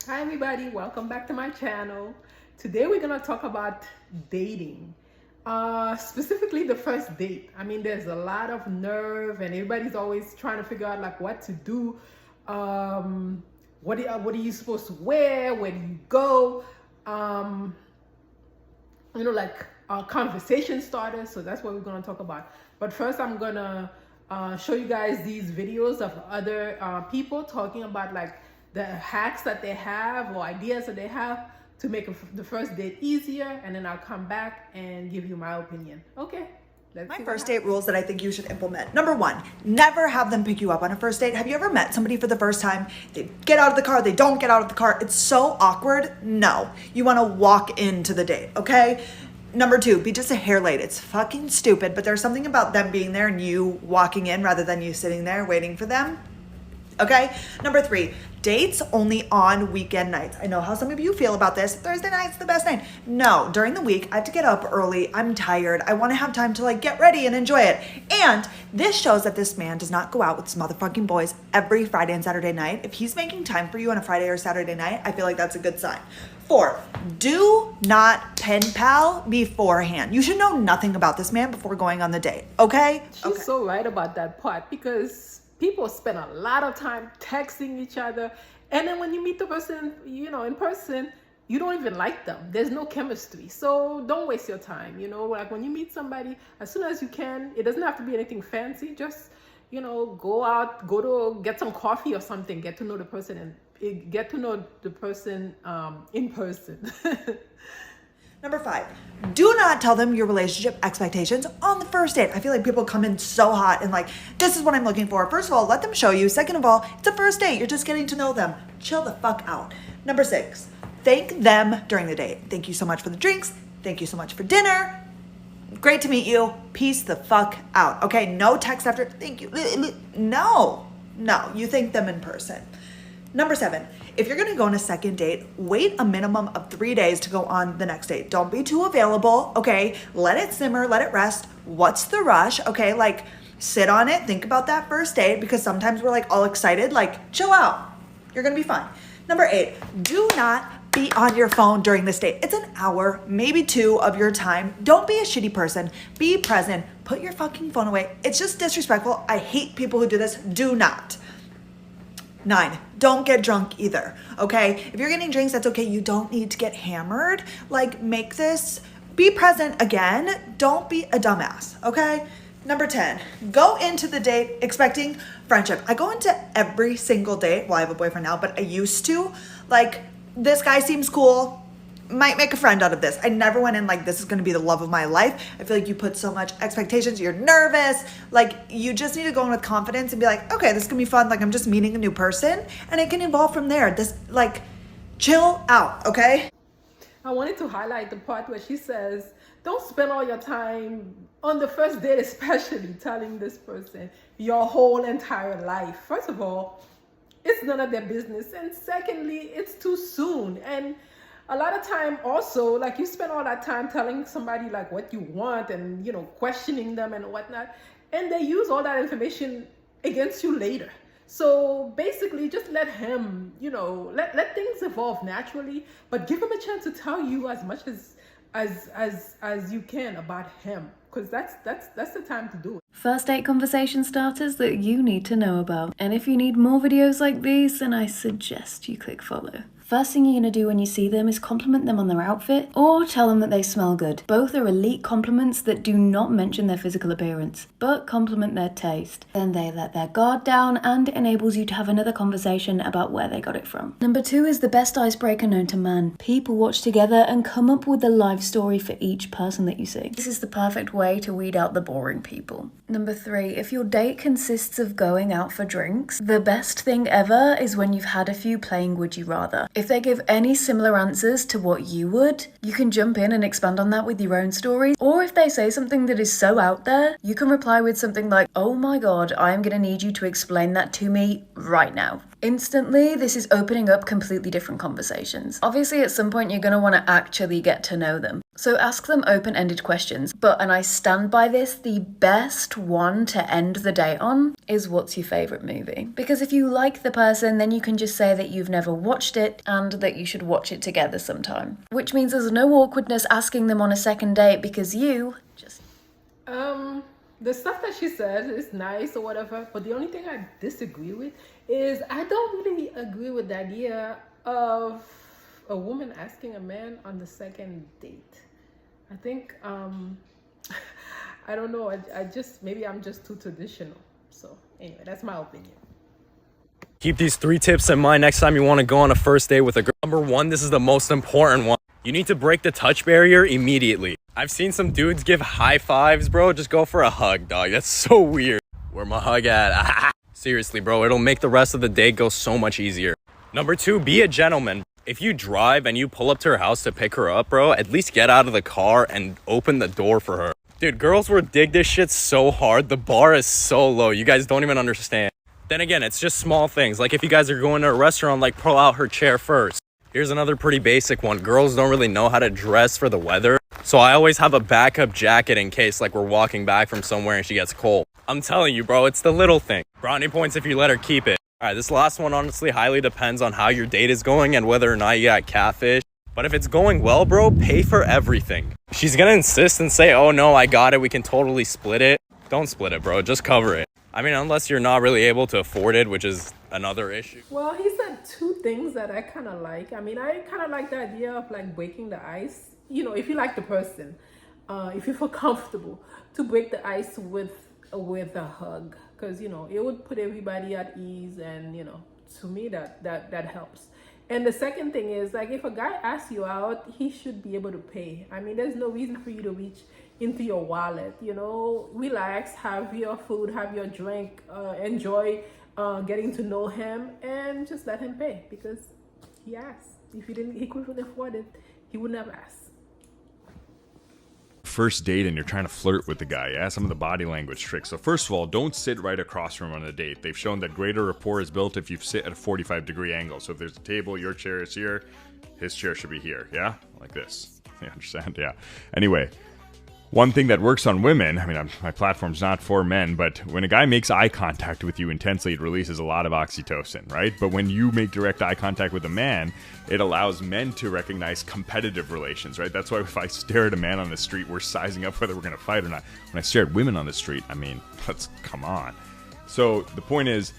Hi everybody, welcome back to my channel. Today we're gonna talk about dating, specifically the first date. I mean, there's a lot of nerve and everybody's always trying to figure out like what to do. What are you supposed to wear? Where do you go? Conversation starters. So that's what we're gonna talk about. But first I'm gonna show you guys these videos of other people talking about like the hacks that they have or ideas that they have to make the first date easier, and then I'll come back and give you my opinion. Okay, let's My first date rules that I think you should implement. Number one, never have them pick you up on a first date. Have you ever met somebody for the first time? They get out of the car, they don't get out of the car. It's so awkward. No, you wanna walk into the date, okay? Number two, be just a hair late. It's fucking stupid, but there's something about them being there and you walking in rather than you sitting there waiting for them. Okay. Number three, dates only on weekend nights. I know how some of you feel about this. Thursday night's the best night. No, during the week, I have to get up early. I'm tired. I want to have time to like get ready and enjoy it. And this shows that this man does not go out with his motherfucking boys every Friday and Saturday night. If he's making time for you on a Friday or Saturday night, I feel like that's a good sign. Four, do not pen pal beforehand. You should know nothing about this man before going on the date. Okay? She's so right about that part, because people spend a lot of time texting each other, and then when you meet the person, in person, you don't even like them. There's no chemistry. So don't waste your time. Like when you meet somebody, as soon as you can, it doesn't have to be anything fancy. Just, go out, get some coffee or something, get to know the person in person. Number five, do not tell them your relationship expectations on the first date. I feel like people come in so hot and like, this is what I'm looking for. First of all, let them show you. Second of all, it's a first date. You're just getting to know them. Chill the fuck out. Number six, thank them during the date. Thank you so much for the drinks. Thank you so much for dinner. Great to meet you. Peace the fuck out. Okay, no text after thank you. No, you thank them in person. Number seven, if you're gonna go on a second date, wait a minimum of 3 days to go on the next date. Don't be too available, okay? Let it simmer, let it rest. What's the rush, okay? Like, sit on it, think about that first date, because sometimes we're like all excited, like, chill out. You're gonna be fine. Number eight, do not be on your phone during this date. It's an hour, maybe two of your time. Don't be a shitty person. Be present. Put your fucking phone away. It's just disrespectful. I hate people who do this. Do not. 9, don't get drunk either, okay? If you're getting drinks, that's okay. You don't need to get hammered. Like, be present again. Don't be a dumbass, okay? Number 10, go into the date expecting friendship. I go into every single date, well, I have a boyfriend now, but I used to, like, this guy seems cool, might make a friend out of this. I never went in like, this is gonna be the love of my life. I feel like you put so much expectations, you're nervous. Like, you just need to go in with confidence and be like, okay, this is gonna be fun. Like, I'm just meeting a new person and it can evolve from there. Chill out, okay? I wanted to highlight the part where she says, don't spend all your time on the first date, especially telling this person your whole entire life. First of all, it's none of their business. And secondly, it's too soon. And a lot of time also, like, you spend all that time telling somebody like what you want and, questioning them and whatnot. And they use all that information against you later. So basically just let him, let things evolve naturally, but give him a chance to tell you as much as you can about him, because that's the time to do it. First date conversation starters that you need to know about. And if you need more videos like these, then I suggest you click follow. First thing you're gonna do when you see them is compliment them on their outfit or tell them that they smell good. Both are elite compliments that do not mention their physical appearance, but compliment their taste. Then they let their guard down and it enables you to have another conversation about where they got it from. Number 2 is the best icebreaker known to man. People watch together and come up with a life story for each person that you see. This is the perfect way to weed out the boring people. Number 3, if your date consists of going out for drinks, the best thing ever is when you've had a few playing Would You Rather. If they give any similar answers to what you would, you can jump in and expand on that with your own stories. Or if they say something that is so out there, you can reply with something like, oh my god, I am gonna need you to explain that to me right now. Instantly, this is opening up completely different conversations. Obviously, at some point, you're going to want to actually get to know them. So ask them open-ended questions. But, and I stand by this, the best one to end the date on is what's your favourite movie? Because if you like the person, then you can just say that you've never watched it and that you should watch it together sometime. Which means there's no awkwardness asking them on a second date because you just... The stuff that she said is nice or whatever, but the only thing I disagree with is I don't really agree with the idea of a woman asking a man on the second date. I think, I don't know, I just, maybe I'm just too traditional. So anyway, that's my opinion. Keep these 3 tips in mind next time you want to go on a first date with a girl. Number 1, this is the most important one. You need to break the touch barrier immediately. I've seen some dudes give high fives, bro. Just go for a hug, dog. That's so weird. Where my hug at? Seriously, bro. It'll make the rest of the day go so much easier. Number 2, be a gentleman. If you drive and you pull up to her house to pick her up, bro, at least get out of the car and open the door for her. Dude, girls will dig this shit so hard. The bar is so low. You guys don't even understand. Then again, it's just small things. Like if you guys are going to a restaurant, like pull out her chair first. Here's another pretty basic one. Girls don't really know how to dress for the weather. So I always have a backup jacket in case like we're walking back from somewhere and she gets cold. I'm telling you, bro, it's the little thing. Brownie points if you let her keep it. All right, this last one honestly highly depends on how your date is going and whether or not you got catfish. But if it's going well, bro, pay for everything. She's gonna insist and say, oh no, I got it, we can totally split it. Don't split it, bro, just cover it. I mean, unless you're not really able to afford it, which is another issue. Well, he said 2 things that I kind of like. I mean, I kind of like the idea of like breaking the ice. You know, if you like the person, if you feel comfortable to break the ice with a hug, because you know it would put everybody at ease, and you know, to me that helps. And the second thing is like if a guy asks you out, he should be able to pay. I mean, there's no reason for you to reach into your wallet. You know, relax, have your food, have your drink, enjoy getting to know him, and just let him pay because he asked. If he couldn't afford it, he would never ask. First date and you're trying to flirt with the guy, yeah? Some of the body language tricks. So first of all, don't sit right across from him on a date. They've shown that greater rapport is built if you sit at a 45-degree angle. So if there's a table, your chair is here, his chair should be here, yeah? Like this. You understand? Yeah. Anyway, one thing that works on women, I mean, my platform's not for men, but when a guy makes eye contact with you intensely, it releases a lot of oxytocin, right? But when you make direct eye contact with a man, it allows men to recognize competitive relations, right? That's why if I stare at a man on the street, we're sizing up whether we're going to fight or not. When I stare at women on the street, I mean, come on. So the point is,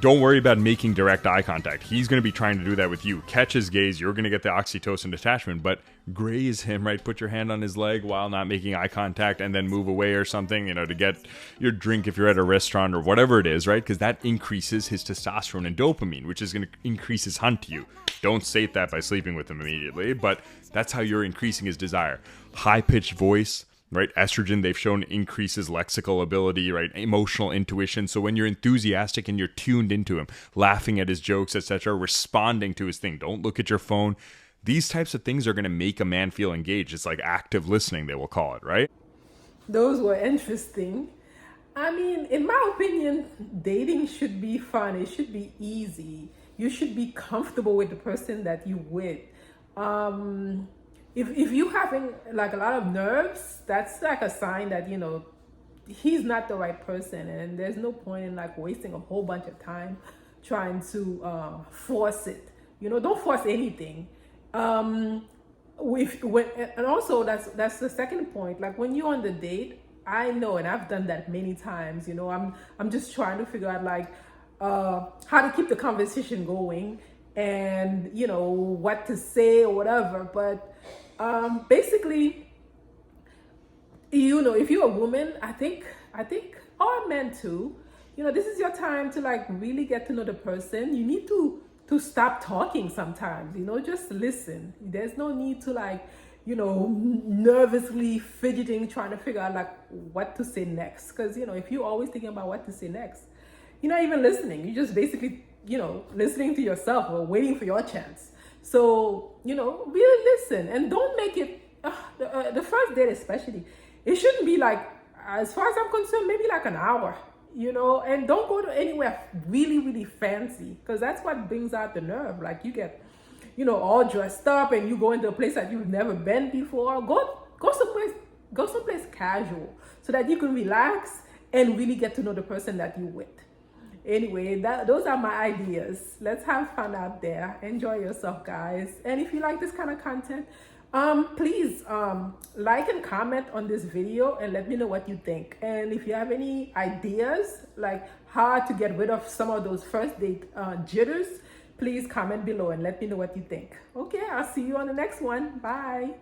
don't worry about making direct eye contact. He's going to be trying to do that with you. Catch his gaze. You're going to get the oxytocin detachment, but graze him, right? Put your hand on his leg while not making eye contact and then move away or something, you know, to get your drink if you're at a restaurant or whatever it is, right? Because that increases his testosterone and dopamine, which is going to increase his hunt to you. Don't sate that by sleeping with him immediately, but that's how you're increasing his desire. High-pitched voice, right? Estrogen, they've shown increases lexical ability, right? Emotional intuition. So when you're enthusiastic and you're tuned into him, laughing at his jokes, etc., responding to his thing, don't look at your phone. These types of things are going to make a man feel engaged. It's like active listening, they will call it, right? Those were interesting. I mean, in my opinion, dating should be fun. It should be easy. You should be comfortable with the person that you with. If you having like a lot of nerves, that's like a sign that, you know, he's not the right person, and there's no point in like wasting a whole bunch of time trying to force it. You know, don't force anything. And also that's the second point. Like when you're on the date, I know, and I've done that many times. You know, I'm just trying to figure out like how to keep the conversation going, and you know what to say or whatever. But basically, you know, if you're a woman, I think, or men too, you know, this is your time to like really get to know the person. You need to stop talking sometimes, you know, just listen. There's no need to like, you know, nervously fidgeting, trying to figure out like what to say next. Because, you know, if you're always thinking about what to say next, you're not even listening. You're just basically, you know, listening to yourself or waiting for your chance. So, you know, really listen, and don't make it, the first date especially, it shouldn't be like, as far as I'm concerned, maybe like an hour. you know, and don't go to anywhere really, really fancy, because that's what brings out the nerve. Like you get, you know, all dressed up and you go into a place that you've never been before. Go someplace casual so that you can relax and really get to know the person that you're with. Anyway, those are my ideas. Let's have fun out there. Enjoy yourself, guys. And if you like this kind of content, please like and comment on this video and let me know what you think. And if you have any ideas like how to get rid of some of those first date jitters, please comment below and let me know what you think. Okay, I'll see you on the next one. Bye.